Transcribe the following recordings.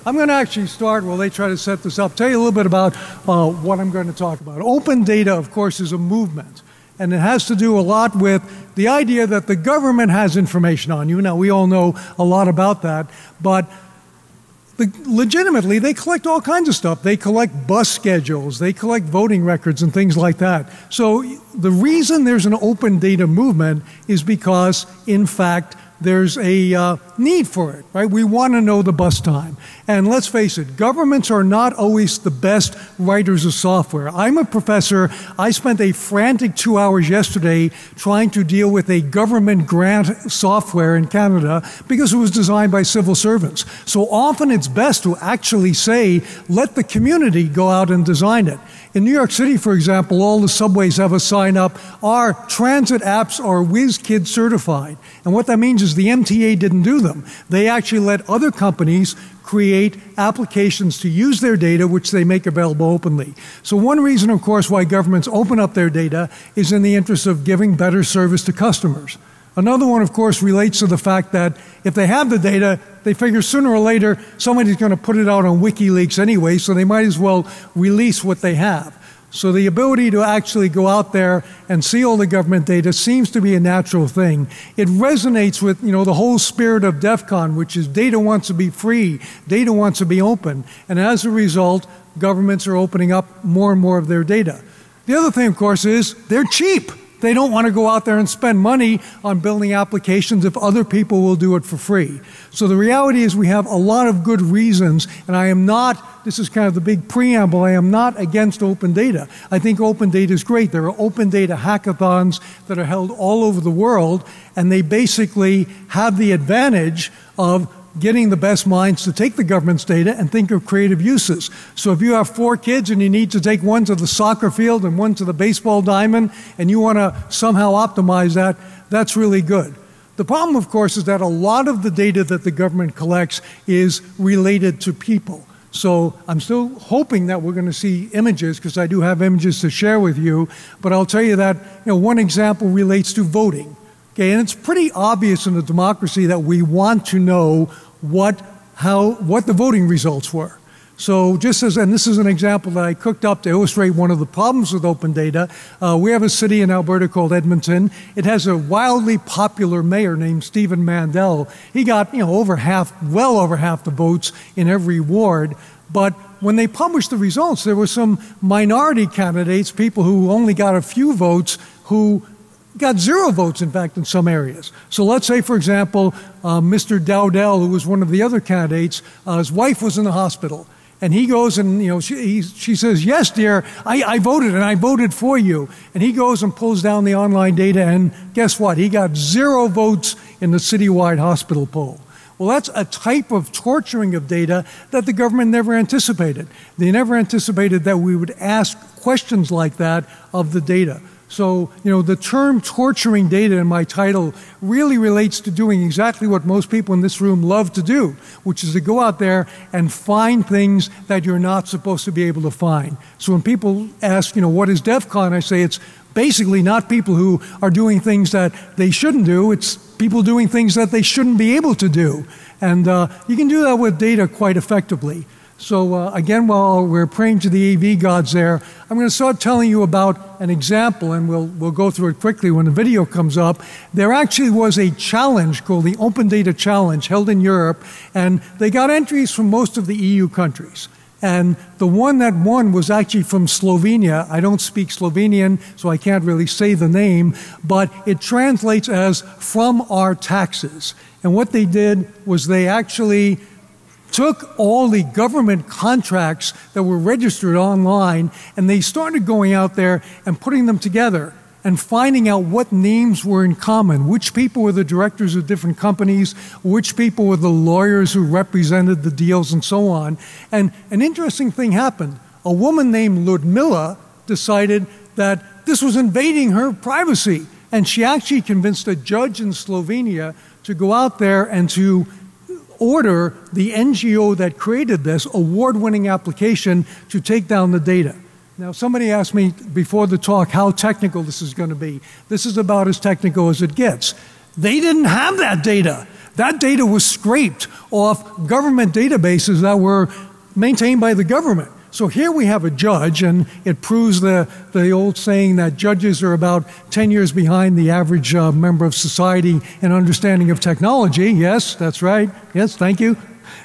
I'm going to actually start while they try to set this up, tell you a little bit about what I'm going to talk about. Open data, of course, is a movement. And it has to do a lot with the idea that the government has information on you. Now, we all know a lot about that. But legitimately, they collect all kinds of stuff. They collect bus schedules. They collect voting records and things like that. So the reason there's an open data movement is because, in fact, there's a need for it, right? We want to know the bus time. And let's face it, governments are not always the best writers of software. I'm a professor. I spent a frantic 2 hours yesterday trying to deal with a government grant software in Canada because it was designed by civil servants. So often it's best to actually say, let the community go out and design it. In New York City, for example, all the subways have a sign up, our transit apps are WizKid certified. And what that means is the MTA didn't do them. They actually let other companies create applications to use their data, which they make available openly. So one reason, of course, why governments open up their data is in the interest of giving better service to customers. Another one, of course, relates to the fact that if they have the data, they figure sooner or later somebody's going to put it out on WikiLeaks anyway, so they might as well release what they have. So the ability to actually go out there and see all the government data seems to be a natural thing. It resonates with, the whole spirit of DEFCON, which is data wants to be free, data wants to be open. And as a result, governments are opening up more and more of their data. The other thing, of course, is they're cheap. They don't want to go out there and spend money on building applications if other people will do it for free. So the reality is we have a lot of good reasons, and I am not, this is kind of the big preamble, I am not against open data. I think open data is great. There are open data hackathons that are held all over the world, and they basically have the advantage of getting the best minds to take the government's data and think of creative uses. So if you have 4 kids and you need to take one to the soccer field and one to the baseball diamond and you want to somehow optimize that, that's really good. The problem, of course, is that a lot of the data that the government collects is related to people. So I'm still hoping that we're going to see images, because I do have images to share with you, but I'll tell you that one example relates to voting. Okay, and it's pretty obvious in a democracy that we want to know what the voting results were. So and this is an example that I cooked up to illustrate one of the problems with open data. We have a city in Alberta called Edmonton. It has a wildly popular mayor named Stephen Mandel. He got well over half the votes in every ward. But when they published the results, there were some minority candidates, people who only got a few votes, who got 0 votes, in fact, in some areas. So let's say, for example, Mr. Dowdell, who was one of the other candidates, his wife was in the hospital. And he goes and, she says, yes, dear, I voted and I voted for you. And he goes and pulls down the online data, and guess what? He got 0 votes in the citywide hospital poll. Well, that's a type of torturing of data that the government never anticipated. They never anticipated that we would ask questions like that of the data. So, the term torturing data in my title really relates to doing exactly what most people in this room love to do, which is to go out there and find things that you're not supposed to be able to find. So when people ask, what is DEFCON, I say it's basically not people who are doing things that they shouldn't do, it's people doing things that they shouldn't be able to do. And you can do that with data quite effectively. So again, while we're praying to the AV gods there, I'm going to start telling you about an example, and we'll go through it quickly when the video comes up. There actually was a challenge called the Open Data Challenge held in Europe, and they got entries from most of the EU countries. And the one that won was actually from Slovenia. I don't speak Slovenian, so I can't really say the name, but it translates as "from our taxes." And what they did was they actually took all the government contracts that were registered online, and they started going out there and putting them together and finding out what names were in common, which people were the directors of different companies, which people were the lawyers who represented the deals, and so on. And an interesting thing happened. A woman named Ludmila decided that this was invading her privacy, and she actually convinced a judge in Slovenia to go out there and to order the NGO that created this award-winning application to take down the data. Now, somebody asked me before the talk how technical this is going to be. This is about as technical as it gets. They didn't have that data. That data was scraped off government databases that were maintained by the government. So here we have a judge, and it proves the old saying that judges are about 10 years behind the average member of society in understanding of technology. Yes, that's right. Yes, thank you.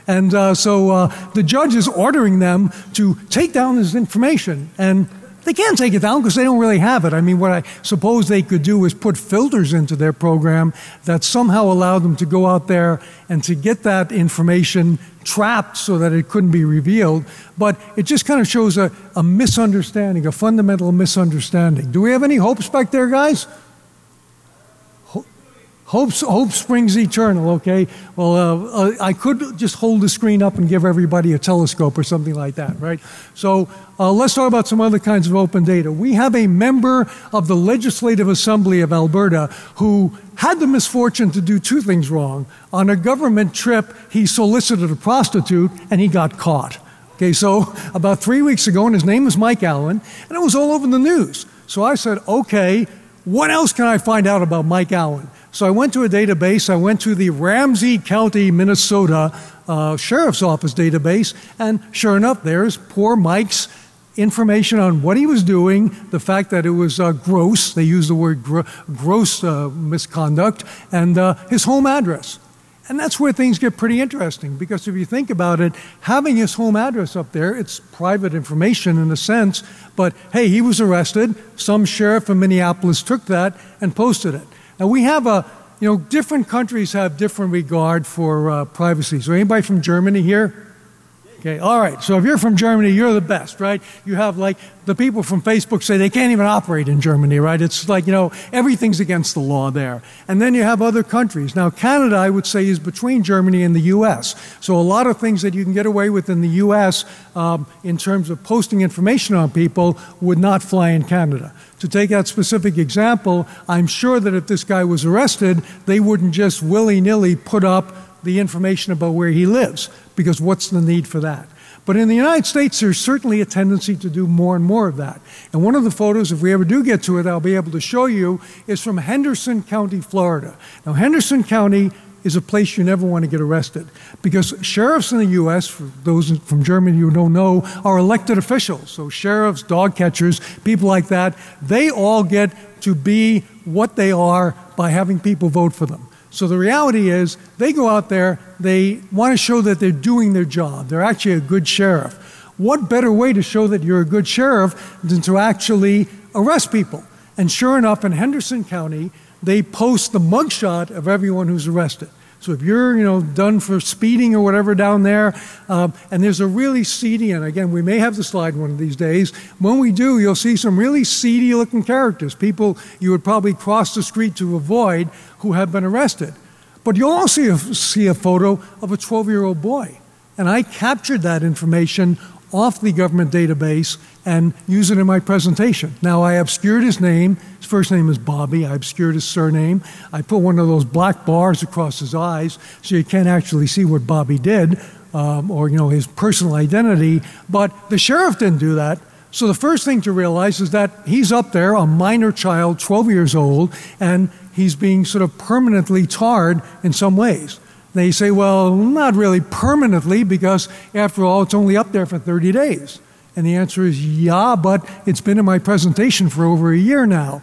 And so the judge is ordering them to take down this information, and they can't take it down because they don't really have it. I mean, what I suppose they could do is put filters into their program that somehow allow them to go out there and to get that information trapped so that it couldn't be revealed. But it just kind of shows a misunderstanding, a fundamental misunderstanding. Do we have any hopes back there, guys? Hope springs eternal, okay? Well, I could just hold the screen up and give everybody a telescope or something like that, right? So let's talk about some other kinds of open data. We have a member of the Legislative Assembly of Alberta who had the misfortune to do two things wrong. On a government trip, he solicited a prostitute and he got caught. Okay, so about 3 weeks ago, and his name was Mike Allen, and it was all over the news. So I said, okay, what else can I find out about Mike Allen? So I went to a database. I went to the Ramsey County, Minnesota Sheriff's Office database, and sure enough, there's poor Mike's information on what he was doing, the fact that it was gross, they use the word gross misconduct, and his home address. And that's where things get pretty interesting, because if you think about it, having his home address up there, it's private information in a sense, but hey, he was arrested. Some sheriff in Minneapolis took that and posted it. Now we have different countries have different regard for privacy. So anybody from Germany here? Okay, all right. So if you're from Germany, you're the best, right? You have like the people from Facebook say they can't even operate in Germany, right? It's like, everything's against the law there. And then you have other countries. Now, Canada, I would say, is between Germany and the U.S. So a lot of things that you can get away with in the U.S. In terms of posting information on people would not fly in Canada. To take that specific example, I'm sure that if this guy was arrested, they wouldn't just willy-nilly put up the information about where he lives, because what's the need for that? But in the United States, there's certainly a tendency to do more and more of that. And one of the photos, if we ever do get to it, I'll be able to show you, is from Henderson County, Florida. Now, Henderson County is a place you never want to get arrested, because sheriffs in the U.S., for those from Germany who don't know, are elected officials. So sheriffs, dog catchers, people like that, they all get to be what they are by having people vote for them. So the reality is, they go out there, they want to show that they're doing their job. They're actually a good sheriff. What better way to show that you're a good sheriff than to actually arrest people? And sure enough, in Henderson County, they post the mugshot of everyone who's arrested. So if you're, done for speeding or whatever down there, and there's a really seedy, and again, we may have the slide one of these days. When we do, you'll see some really seedy-looking characters, people you would probably cross the street to avoid who have been arrested. But you'll also see a photo of a 12-year-old boy. And I captured that information off the government database and use it in my presentation. Now, I obscured his name. His first name is Bobby. I obscured his surname. I put one of those black bars across his eyes so you can't actually see what Bobby did or his personal identity. But the sheriff didn't do that. So the first thing to realize is that he's up there, a minor child, 12 years old, and he's being sort of permanently tarred in some ways. They say, well, not really permanently, because after all, it's only up there for 30 days. And the answer is, yeah, but it's been in my presentation for over a year now.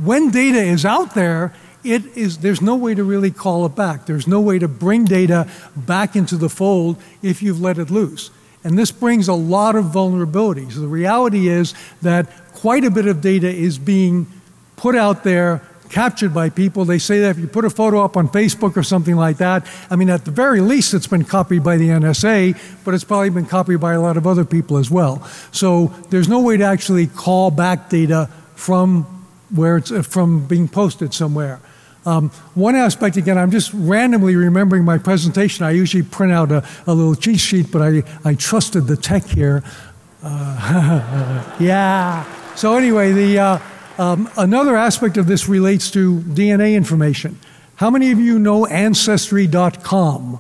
When data is out there, there's no way to really call it back. There's no way to bring data back into the fold if you've let it loose. And this brings a lot of vulnerabilities. The reality is that quite a bit of data is being put out there, captured by people. They say that if you put a photo up on Facebook or something like that, I mean, at the very least, it's been copied by the NSA, but it's probably been copied by a lot of other people as well. So there's no way to actually call back data from where it's from being posted somewhere. One aspect, again, I'm just randomly remembering my presentation. I usually print out a little cheat sheet, but I trusted the tech here. Yeah. So anyway, another aspect of this relates to DNA information. How many of you know Ancestry.com?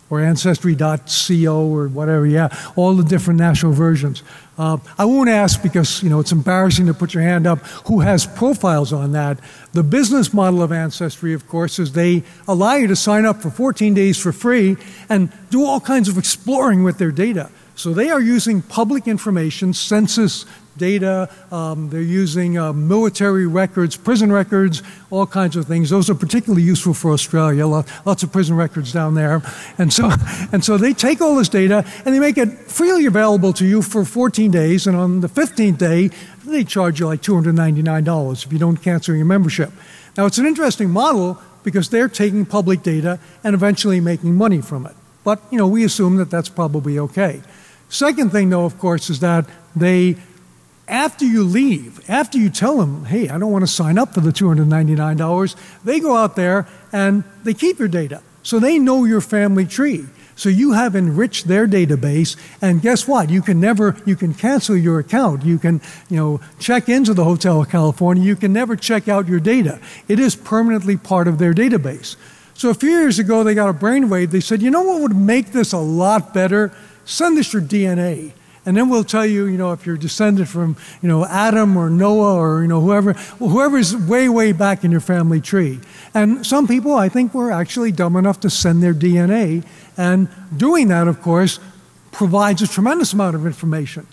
or Ancestry.co or whatever, yeah, all the different national versions. I won't ask because, you know, it's embarrassing to put your hand up who has profiles on that. The business model of Ancestry, of course, is they allow you to sign up for 14 days for free and do all kinds of exploring with their data. So they are using public information, census data, they're using military records, prison records, all kinds of things. Those are particularly useful for Australia, lots of prison records down there. And so they take all this data and they make it freely available to you for 14 days, and on the 15th day, they charge you like $299 if you don't cancel your membership. Now, it's an interesting model because they're taking public data and eventually making money from it. But, you know, we assume that that's probably okay. Second thing, though, of course, is that they, after you leave, after you tell them, hey, I don't want to sign up for the $299, they go out there and they keep your data. So they know your family tree. So you have enriched their database, and guess what? You can cancel your account. You can, you know, check into the Hotel of California. You can never check out your data. It is permanently part of their database. So a few years ago, they got a brainwave. They said, you know what would make this a lot better? Send us your DNA. And then we'll tell you, you know, if you're descended from, you know, Adam or Noah or, you know, whoever's way, way back in your family tree. And some people, I think, were actually dumb enough to send their DNA. And doing that, of course, provides a tremendous amount of information.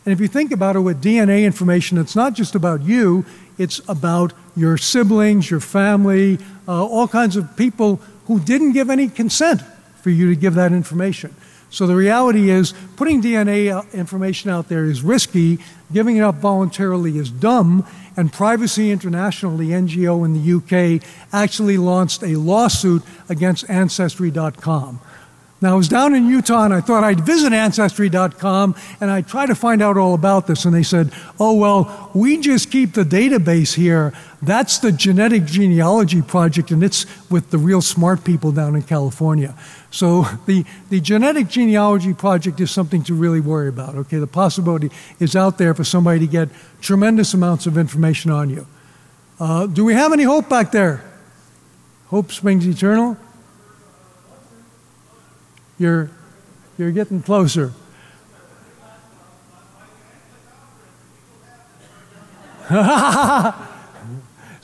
And if you think about it with DNA information, it's not just about you, it's about your siblings, your family, all kinds of people who didn't give any consent for you to give that information. So the reality is, putting DNA information out there is risky, giving it up voluntarily is dumb, and Privacy International, the NGO in the UK, actually launched a lawsuit against Ancestry.com. Now, I was down in Utah, and I thought I'd visit Ancestry.com, and I'd try to find out all about this. And they said, oh, well, we just keep the database here. That's the Genetic Genealogy Project, and it's with the real smart people down in California. So the Genetic Genealogy Project is something to really worry about, okay? The possibility is out there for somebody to get tremendous amounts of information on you. Do we have any hope back there? Hope springs eternal? You're getting closer. So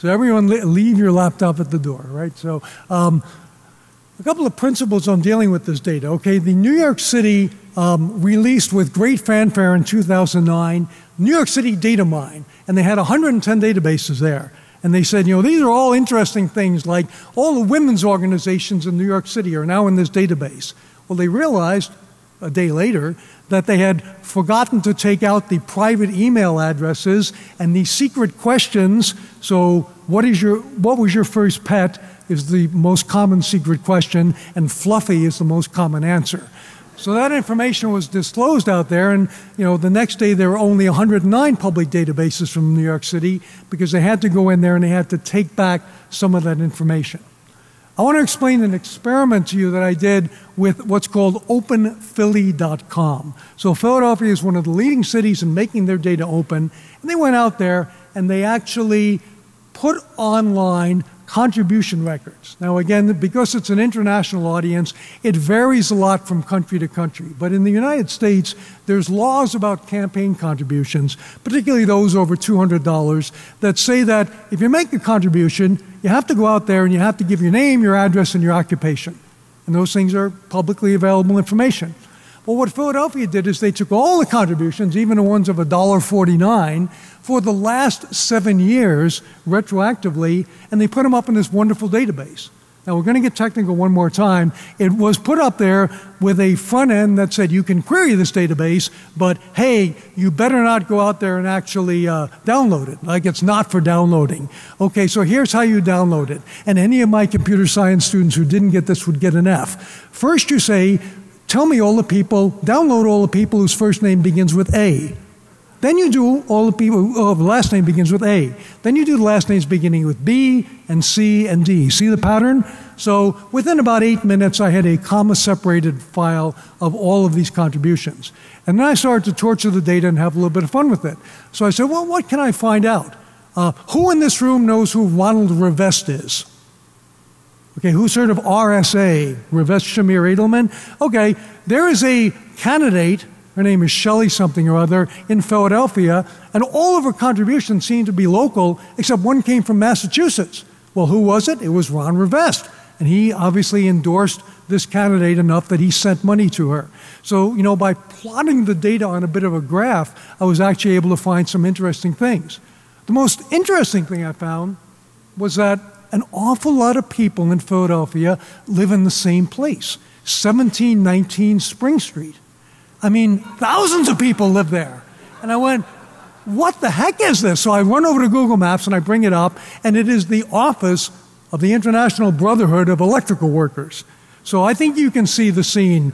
everyone leave your laptop at the door, right? So a couple of principles on dealing with this data. Okay, the New York City released with great fanfare in 2009, New York City Data Mine, and they had 110 databases there. And they said, you know, these are all interesting things, like all the women's organizations in New York City are now in this database. Well, they realized a day later that they had forgotten to take out the private email addresses and the secret questions. So what was your first pet is the most common secret question, and fluffy is the most common answer. So that information was disclosed out there, and you know, the next day there were only 109 public databases from New York City because they had to go in there and they had to take back some of that information. I want to explain an experiment to you that I did with what's called openphilly.com. So Philadelphia is one of the leading cities in making their data open, and they went out there and they actually put online contribution records. Now again, because it's an international audience, it varies a lot from country to country. But in the United States, there's laws about campaign contributions, particularly those over $200, that say that if you make a contribution, you have to go out there and you have to give your name, your address, and your occupation. And those things are publicly available information. Well, what Philadelphia did is they took all the contributions, even the ones of $1.49, for the last 7 years, retroactively, and they put them up in this wonderful database. Now, we're going to get technical one more time. It was put up there with a front end that said you can query this database, but hey, you better not go out there and actually download it, like it's not for downloading. Okay, so here's how you download it. And any of my computer science students who didn't get this would get an F. First you say, tell me all the people, download all the people whose first name begins with A. Then you do all the people whose last name begins with A. Then you do the last names beginning with B and C and D. See the pattern? So within about 8 minutes, I had a comma-separated file of all of these contributions. And then I started to torture the data and have a little bit of fun with it. So I said, well, what can I find out? Who in this room knows who Ronald Rivest is? Okay, who's heard of RSA, Rivest Shamir Edelman? Okay, there is a candidate, her name is Shelley something or other, in Philadelphia, and all of her contributions seem to be local, except one came from Massachusetts. Well, who was it? It was Ron Rivest. And he obviously endorsed this candidate enough that he sent money to her. So, you know, by plotting the data on a bit of a graph, I was actually able to find some interesting things. The most interesting thing I found was that an awful lot of people in Philadelphia live in the same place, 1719 Spring Street. I mean, thousands of people live there. And I went, what the heck is this? So I run over to Google Maps and I bring it up, and it is the office of the International Brotherhood of Electrical Workers. So I think you can see the scene.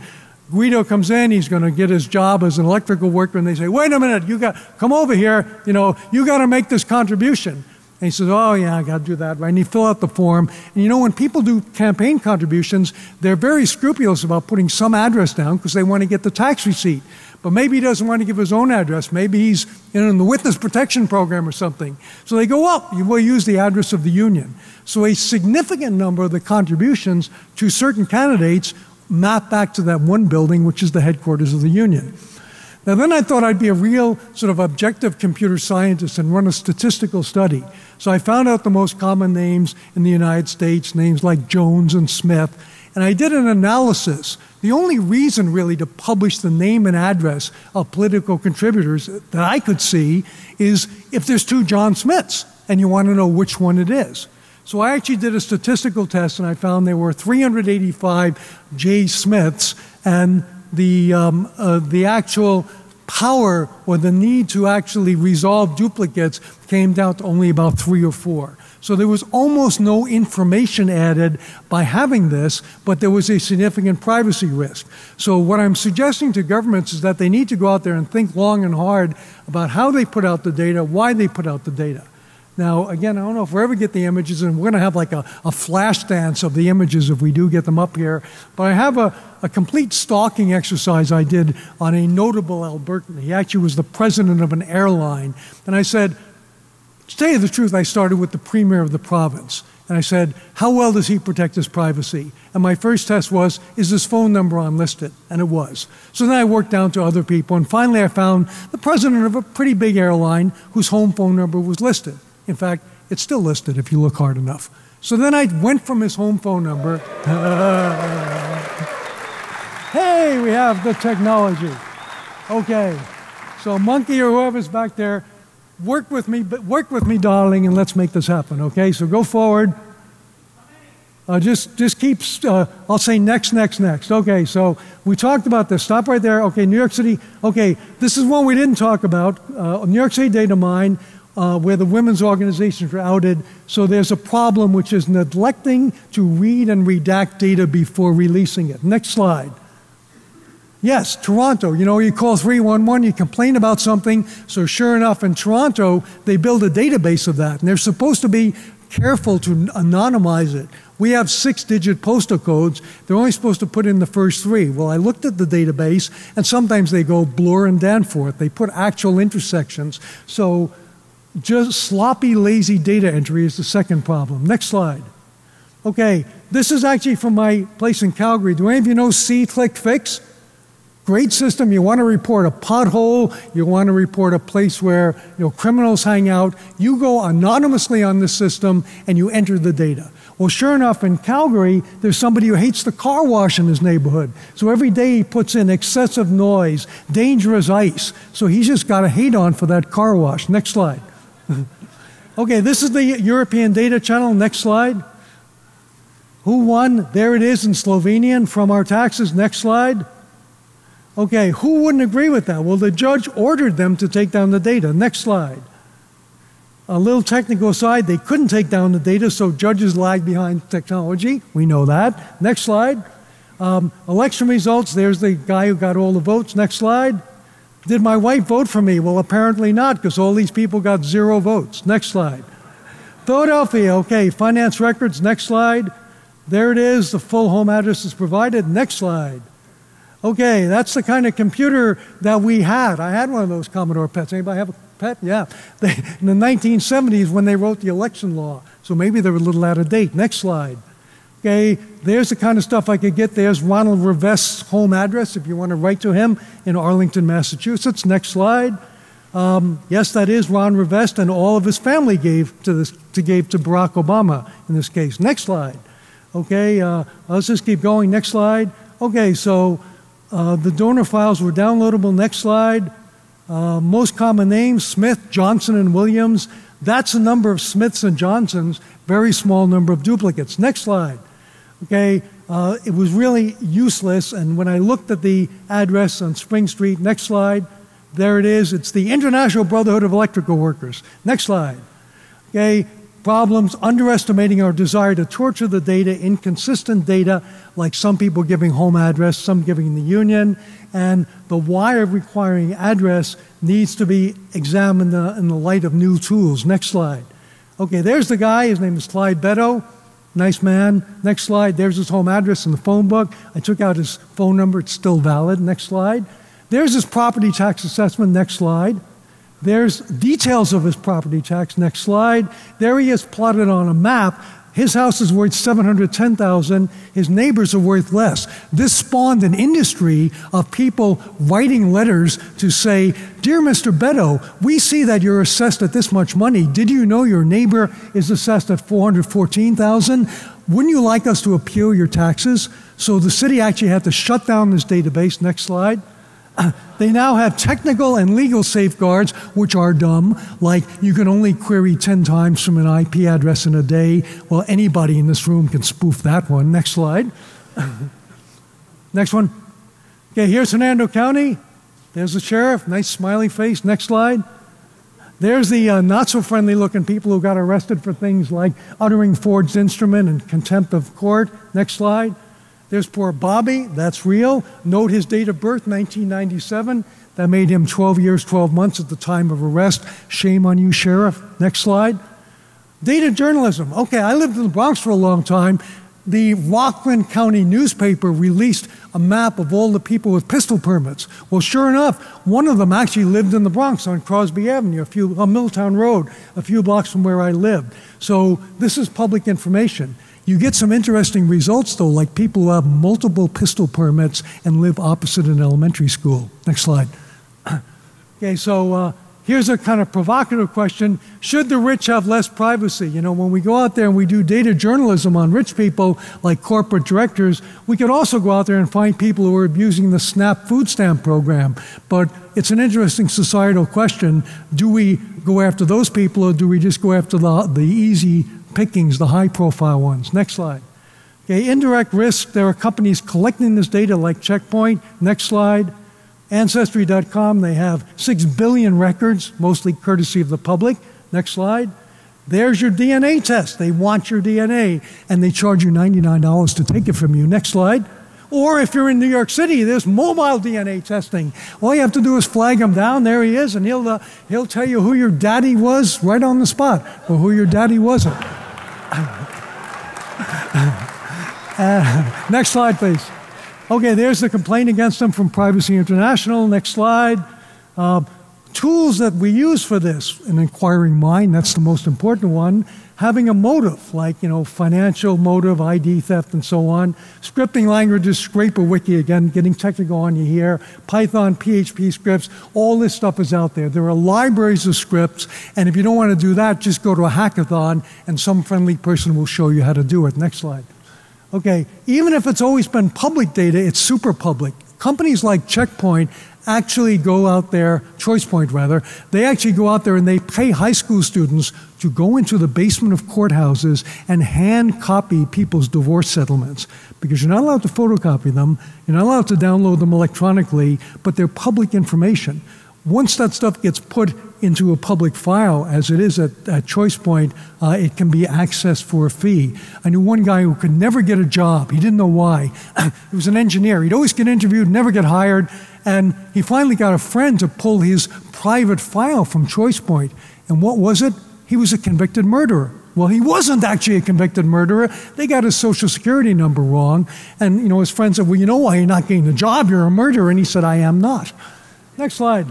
Guido comes in, he's going to get his job as an electrical worker, and they say, wait a minute, come over here, you got to make this contribution. And he says, oh yeah, I got to do that, right? And he fill out the form. And you know, when people do campaign contributions, they're very scrupulous about putting some address down because they want to get the tax receipt. But maybe he doesn't want to give his own address. Maybe he's in the witness protection program or something. So they go up, you will use the address of the union. So a significant number of the contributions to certain candidates map back to that one building, which is the headquarters of the union. Now then I thought I'd be a real sort of objective computer scientist and run a statistical study. So I found out the most common names in the United States, names like Jones and Smith, and I did an analysis. The only reason really to publish the name and address of political contributors that I could see is if there's two John Smiths and you want to know which one it is. So I actually did a statistical test and I found there were 385 J. Smiths, and the actual power or the need to actually resolve duplicates came down to only about 3 or 4. So there was almost no information added by having this, but there was a significant privacy risk. So what I'm suggesting to governments is that they need to go out there and think long and hard about how they put out the data, why they put out the data. Now, again, I don't know if we'll ever get the images, and we're going to have like a flash dance of the images if we do get them up here. But I have a complete stalking exercise I did on a notable Albertan. He actually was the president of an airline. And I said, to tell you the truth, I started with the premier of the province. And I said, how well does he protect his privacy? And my first test was, is his phone number unlisted? And it was. So then I worked down to other people. And finally, I found the president of a pretty big airline whose home phone number was listed. In fact, it's still listed if you look hard enough. So then I went from his home phone number. Hey, we have the technology. Okay. So Monkey or whoever's back there, work with me, darling, and let's make this happen, okay? So go forward. Just keep, I'll say next. Okay, so we talked about this. Stop right there. Okay, New York City. Okay, this is one we didn't talk about. New York City data mine, where the women's organizations were outed. So there's a problem, which is neglecting to read and redact data before releasing it. Next slide. Yes, Toronto. You know, you call 311, you complain about something. So sure enough, in Toronto, they build a database of that. And they're supposed to be careful to anonymize it. We have 6-digit postal codes. They're only supposed to put in the first 3. Well, I looked at the database, and sometimes they go Bloor and Danforth. They put actual intersections. So just sloppy, lazy data entry is the second problem. Next slide. Okay, this is actually from my place in Calgary. Do any of you know See-Click-Fix? Great system. You want to report a pothole, you want to report a place where criminals hang out. You go anonymously on this system and you enter the data. Well, sure enough, in Calgary, there's somebody who hates the car wash in his neighborhood. So every day he puts in excessive noise, dangerous ice. So he's just got a hate on for that car wash. Next slide. Okay, this is the European Data Channel. Next slide. Who won? There it is in Slovenian from our taxes. Next slide. Okay, who wouldn't agree with that? Well, the judge ordered them to take down the data. Next slide. A little technical aside, they couldn't take down the data, so judges lag behind technology. We know that. Next slide. Election results, there's the guy who got all the votes. Next slide. Did my wife vote for me? Well, apparently not, because all these people got 0 votes. Next slide. Philadelphia, okay, finance records. Next slide. There it is, the full home address is provided. Next slide. Okay, that's the kind of computer that we had. I had one of those Commodore PETs. Anybody have a PET? Yeah. In the 1970s when they wrote the election law. So maybe they were a little out of date. Next slide. Okay, there's the kind of stuff I could get. There's Ronald Revest's home address if you want to write to him in Arlington, Massachusetts. Next slide. Yes, that is Ron Revest, and all of his family gave to Barack Obama in this case. Next slide. Okay, let's just keep going. Next slide. Okay, so the donor files were downloadable. Next slide. Most common names, Smith, Johnson, and Williams. That's the number of Smiths and Johnsons, very small number of duplicates. Next slide. Okay, it was really useless, and when I looked at the address on Spring Street, next slide, there it is. It's the International Brotherhood of Electrical Workers. Next slide. Okay, problems, underestimating our desire to torture the data, inconsistent data, like some people giving home address, some giving the union, and the why of requiring address needs to be examined in the light of new tools. Next slide. Okay, there's the guy. His name is Clyde Beto. Nice man. Next slide. There's his home address in the phone book. I took out his phone number. It's still valid. Next slide. There's his property tax assessment. Next slide. There's details of his property tax. Next slide. There he is plotted on a map. His house is worth $710,000. His neighbors are worth less. This spawned an industry of people writing letters to say, "Dear Mr. Beto, we see that you're assessed at this much money. Did you know your neighbor is assessed at $414,000? Wouldn't you like us to appeal your taxes?" So the city actually had to shut down this database. Next slide. They now have technical and legal safeguards, which are dumb, like you can only query 10 times from an IP address in a day. Well, anybody in this room can spoof that one. Next slide. Next one. Okay, here's Hernando County. There's the sheriff, nice smiley face. Next slide. There's the not-so-friendly looking people who got arrested for things like uttering forged instrument and contempt of court. Next slide. There's poor Bobby, that's real. Note his date of birth, 1997. That made him 12 years, 12 months at the time of arrest. Shame on you, Sheriff. Next slide. Data journalism. Okay, I lived in the Bronx for a long time. The Rockland County newspaper released a map of all the people with pistol permits. Well, sure enough, one of them actually lived in the Bronx on Crosby Avenue, on Milltown Road, a few blocks from where I lived. So this is public information. You get some interesting results, though, like people who have multiple pistol permits and live opposite an elementary school. Next slide. Okay, so here's a kind of provocative question. Should the rich have less privacy? You know, when we go out there and we do data journalism on rich people, like corporate directors, we could also go out there and find people who are abusing the SNAP food stamp program. But it's an interesting societal question. Do we go after those people, or do we just go after the easy pickings, the high-profile ones? Next slide. Okay, indirect risk. There are companies collecting this data like Checkpoint. Next slide. Ancestry.com, they have 6 billion records, mostly courtesy of the public. Next slide. There's your DNA test. They want your DNA, and they charge you $99 to take it from you. Next slide. Or if you're in New York City, there's mobile DNA testing. All you have to do is flag him down. There he is, and he'll tell you who your daddy was right on the spot, or who your daddy wasn't. Next slide, please. Okay, there's the complaint against them from Privacy International. Next slide. Tools that we use for this, an inquiring mind, that's the most important one. Having a motive, like, you know, financial motive, ID theft, and so on. Scripting languages, scrape a wiki, again, getting technical on you here. Python, PHP scripts, all this stuff is out there. There are libraries of scripts, and if you don't want to do that, just go to a hackathon, and some friendly person will show you how to do it. Next slide. Okay, even if it's always been public data, it's super public. Companies like Checkpoint actually go out there, ChoicePoint rather, they actually go out there and they pay high school students to go into the basement of courthouses and hand copy people's divorce settlements. Because you're not allowed to photocopy them, you're not allowed to download them electronically, but they're public information. Once that stuff gets put into a public file, as it is at ChoicePoint, it can be accessed for a fee. I knew one guy who could never get a job. He didn't know why. He was an engineer. He'd always get interviewed, never get hired, and he finally got a friend to pull his private file from ChoicePoint. And what was it? He was a convicted murderer. Well, he wasn't actually a convicted murderer. They got his social security number wrong. And, you know, his friend said, well, you know why you're not getting the job? You're a murderer. And he said, I am not. Next slide.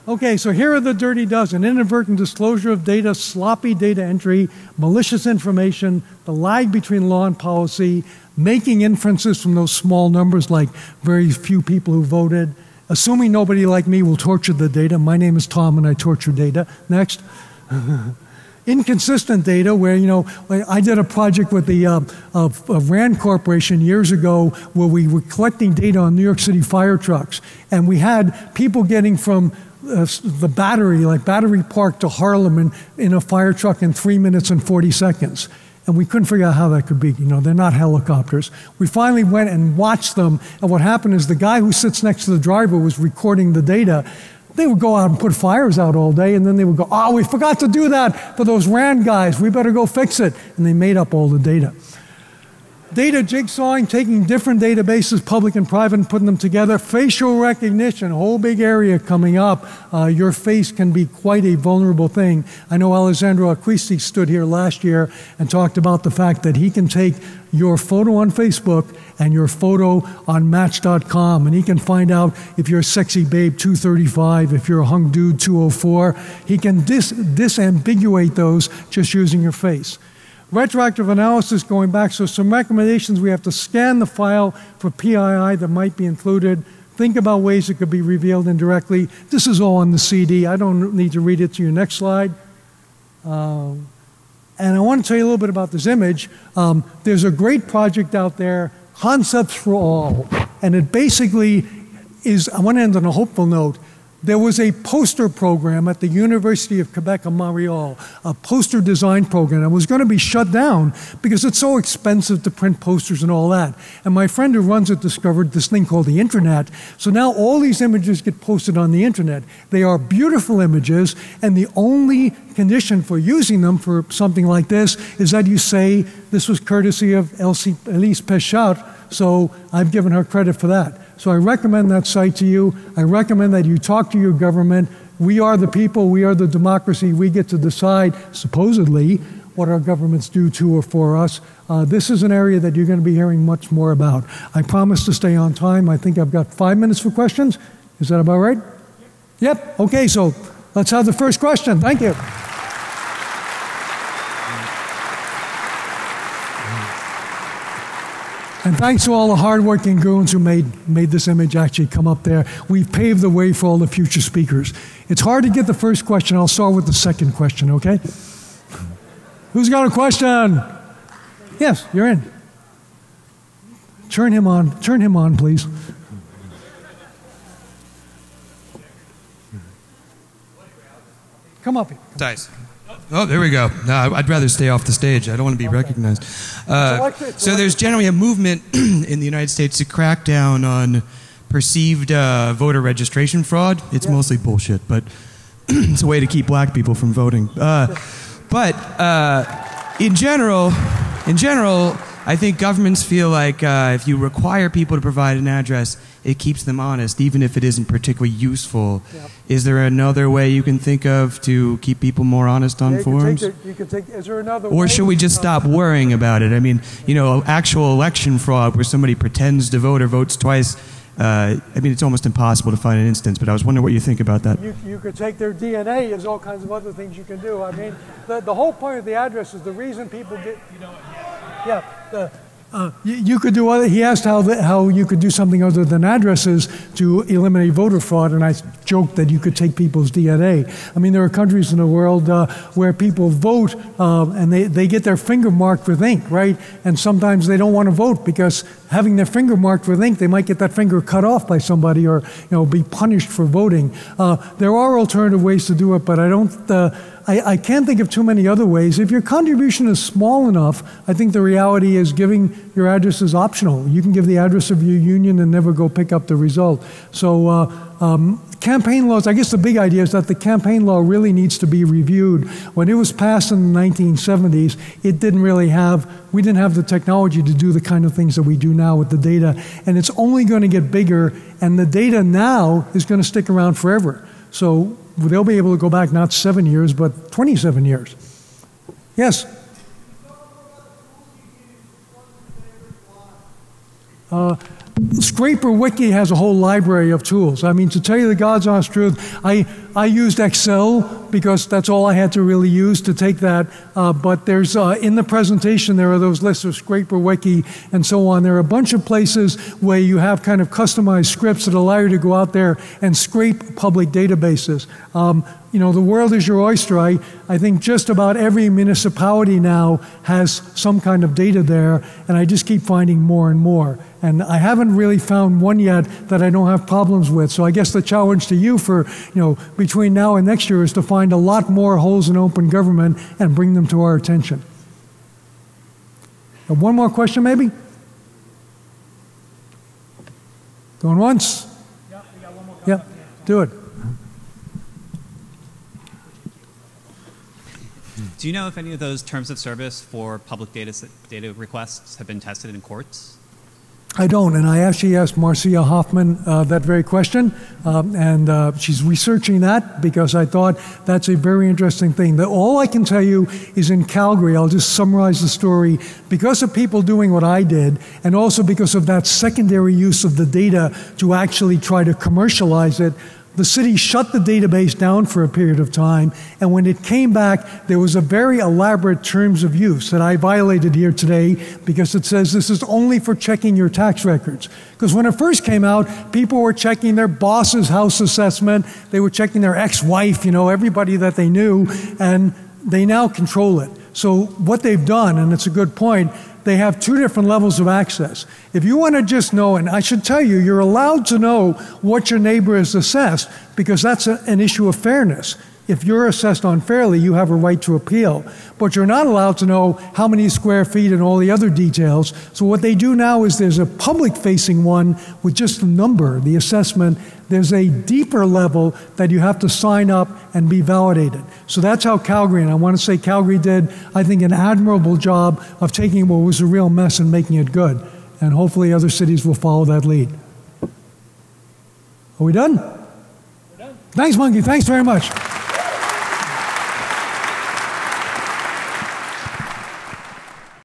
Okay, so here are the dirty dozen: inadvertent disclosure of data, sloppy data entry, malicious information, the lag between law and policy, making inferences from those small numbers like very few people who voted, assuming nobody like me will torture the data. My name is Tom and I torture data. Next. Inconsistent data where, you know, I did a project with the RAND Corporation years ago where we were collecting data on New York City fire trucks, and we had people getting from the Battery, like Battery Park to Harlem in a fire truck in 3 minutes and 40 seconds. And we couldn't figure out how that could be. You know, they're not helicopters. We finally went and watched them, and what happened is the guy who sits next to the driver was recording the data. They would go out and put fires out all day, and then they would go, oh, we forgot to do that for those RAND guys. We better go fix it. And they made up all the data. Data jigsawing, taking different databases, public and private, and putting them together. Facial recognition, a whole big area coming up. Your face can be quite a vulnerable thing. I know Alessandro Acquisti stood here last year and talked about the fact that he can take your photo on Facebook and your photo on Match.com, and he can find out if you're a sexy babe 235, if you're a hung dude 204. He can disambiguate those just using your face. Retroactive analysis going back, so some recommendations: we have to scan the file for PII that might be included. Think about ways it could be revealed indirectly. This is all on the CD. I don't need to read it to you. Next slide. And I want to tell you a little bit about this image. There's a great project out there, Concepts for All, and it basically is, I want to end on a hopeful note. There was a poster program at the University of Quebec in Montreal, a poster design program. It was going to be shut down because it's so expensive to print posters and all that. And my friend who runs it discovered this thing called the internet. So now all these images get posted on the internet. They are beautiful images, and the only condition for using them for something like this is that you say this was courtesy of Elise Péchard, so I've given her credit for that. So I recommend that site to you. I recommend that you talk to your government. We are the people. We are the democracy. We get to decide, supposedly, what our governments do to or for us. This is an area that you're going to be hearing much more about. I promise to stay on time. I think I've got 5 minutes for questions. Is that about right? Yep. Okay, so let's have the first question. Thank you. And thanks to all the hardworking goons who made this image actually come up there. We've paved the way for all the future speakers. It's hard to get the first question. I'll start with the second question, okay? Who's got a question? Yes, you're in. Turn him on, please. Come up here. Dice. Oh, there we go. No, I'd rather stay off the stage. I don't want to be recognized. So there's generally a movement in the United States to crack down on perceived voter registration fraud. It's mostly bullshit, but it's a way to keep black people from voting. But in general, I think governments feel like if you require people to provide an address, it keeps them honest, even if it isn't particularly useful. Yep. Is there another way you can think of to keep people more honest on forms? Is there another or way? Should we just stop worrying about it? I mean, you know, actual election fraud where somebody pretends to vote or votes twice, I mean, it's almost impossible to find an instance, but I was wondering what you think about that. You could take their DNA. There's all kinds of other things you can do. I mean, the whole point of the address is the reason people get... you could do other. He asked how you could do something other than addresses to eliminate voter fraud, and I joked that you could take people's DNA. I mean, there are countries in the world where people vote and they get their finger marked with ink, right? And sometimes they don't want to vote because having their finger marked with ink, they might get that finger cut off by somebody or be punished for voting. There are alternative ways to do it, but I don't. I can't think of too many other ways. If your contribution is small enough, I think the reality is giving your address is optional. You can give the address of your union and never go pick up the result. So campaign laws, I guess the big idea is that the campaign law really needs to be reviewed. When it was passed in the 1970s, we didn't have the technology to do the kind of things that we do now with the data. And it's only going to get bigger, and the data now is going to stick around forever. So they'll be able to go back not 7 years, but 27 years. Yes? Scraper Wiki has a whole library of tools. I mean, to tell you the God's honest truth, I used Excel because that's all I had to really use to take that. But there's, in the presentation, there are those lists of Scraper Wiki and so on. There are a bunch of places where you have kind of customized scripts that allow you to go out there and scrape public databases. You know, the world is your oyster. I think just about every municipality now has some kind of data there, and I just keep finding more and more. And I haven't really found one yet that I don't have problems with. So I guess the challenge to you for, you know, between now and next year is to find a lot more holes in open government and bring them to our attention. One more question, maybe? Going once? Yeah, we got one more. Yeah, do it. Do you know if any of those terms of service for public data requests have been tested in courts? I don't, and I actually asked Marcia Hoffman that very question, and she's researching that because I thought that's a very interesting thing. All I can tell you is in Calgary, I'll just summarize the story, because of people doing what I did, and also because of that secondary use of the data to actually try to commercialize it, the city shut the database down for a period of time, and when it came back, there was a very elaborate terms of use that I violated here today because it says this is only for checking your tax records. Because when it first came out, people were checking their boss's house assessment, they were checking their ex-wife, you know, everybody that they knew, and they now control it. So what they've done, and it's a good point, they have two different levels of access. If you want to just know, and I should tell you, you're allowed to know what your neighbor is assessed because that's an issue of fairness. If you're assessed unfairly, you have a right to appeal. But you're not allowed to know how many square feet and all the other details. So what they do now is there's a public-facing one with just the number, the assessment. There's a deeper level that you have to sign up and be validated. So that's how Calgary, and I want to say Calgary did, I think, an admirable job of taking what was a real mess and making it good. And hopefully other cities will follow that lead. Are we done? We're done. Thanks, Monkey. Thanks very much.